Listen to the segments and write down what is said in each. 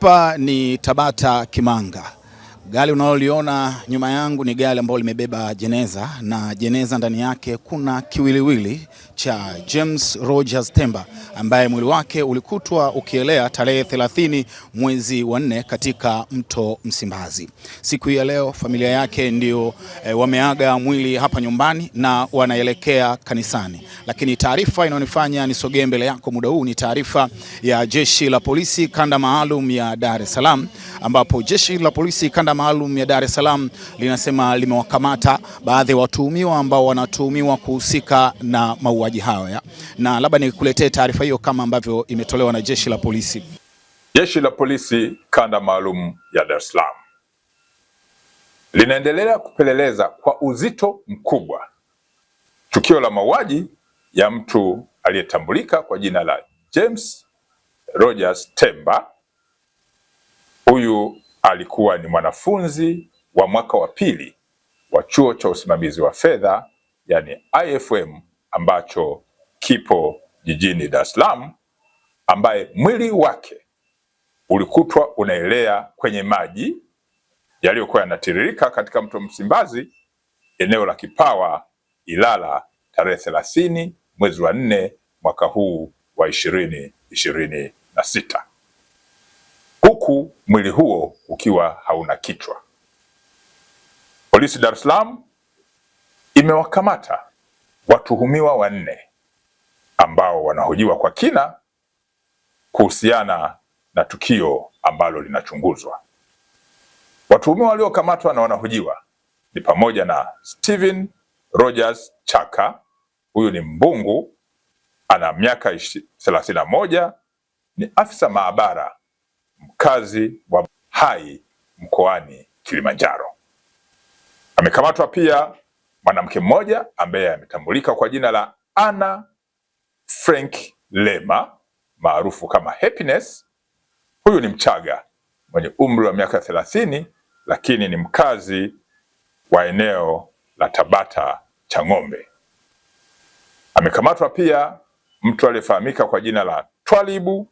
Hapa ni Tabata Kimanga. Gari unaloliona nyuma yangu ni gari ambalo limebeba jeneza, na jeneza ndani yake kuna kiwiliwili cha James Rogers Temba ambaye mwili wake ulikutwa ukielea tarehe 30 mwezi wa 4 katika mto Msimbazi. Siku hii ya leo familia yake ndio wameaga mwili hapa nyumbani na wanaelekea kanisani. Lakini taarifa inayonifanya nisogee mbele yako muda huu ni taarifa ya Jeshi la Polisi Kanda Maalum ya Dar es Salaam, ambapo Jeshi la Polisi Kanda Maalum ya Dar es Salaam linasema limewakamata baadhi ya watuhumiwa ambao wanatuhumiwa kuhusika na mauaji hayo. Na labda nikuletee taarifa hiyo kama ambavyo imetolewa na Jeshi la Polisi. Jeshi la Polisi Kanda Maalum ya Dar es Salaam linaendelea kupeleleza kwa uzito mkubwa tukio la mauaji ya mtu aliyetambulika kwa jina la James Rogers Temba. Huyu alikuwa ni mwanafunzi wa mwaka wa pili wa chuo cha usimamizi wa fedha yani IFM ambacho kipo jijini Dar es Salaam, ambaye mwili wake ulikutwa unaelea kwenye maji yaliyokuwa yanatiririka katika mto Msimbazi, eneo la Kipawa, Ilala, tarehe 30 mwezi wa 4 mwaka huu wa 2026, huku mwili huo ukiwa hauna kichwa. Polisi Dar es Salaam imewakamata watuhumiwa 4 ambao wanahojiwa kwa kina kuhusiana na tukio ambalo linachunguzwa. Watuhumiwa waliokamatwa na wanahojiwa ni pamoja na Steven Rogers Chaka, huyu ni mbungu, ana miaka 31, ni afisa maabara mkazi wa Hai mkoani Kilimanjaro. Amekamatwa pia mwanamke mmoja ambaye ametambulika kwa jina la Anna Frank Lema maarufu kama Happiness. Huyu ni Mchaga mwenye umri wa miaka 30, lakini ni mkazi wa eneo la Tabata Chang'ombe. Amekamatwa pia mtu aliyefahamika kwa jina la Twalibu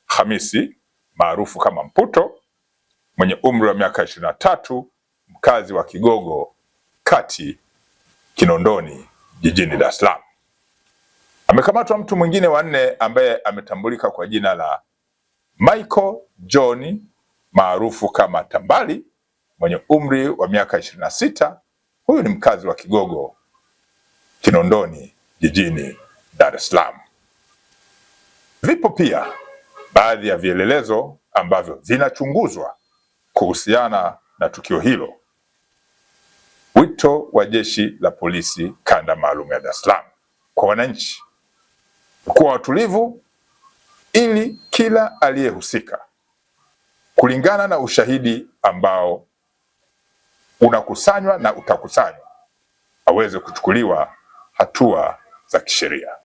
Hamisi maarufu kama Mputo mwenye umri wa miaka 23, mkazi wa Kigogo Kati, Kinondoni, jijini Dar es Salaam. Amekamatwa mtu mwingine wa 4 ambaye ametambulika kwa jina la Michael John maarufu kama Tambali mwenye umri wa miaka 26. Huyu ni mkazi wa Kigogo, Kinondoni, jijini Dar es Salaam. Vipo pia baadhi ya vielelezo ambavyo vinachunguzwa kuhusiana na tukio hilo. Wito wa Jeshi la Polisi Kanda Maalum ya Dar es Salaam kwa wananchi kuwa watulivu ili kila aliyehusika, kulingana na ushahidi ambao unakusanywa na utakusanywa, aweze kuchukuliwa hatua za kisheria.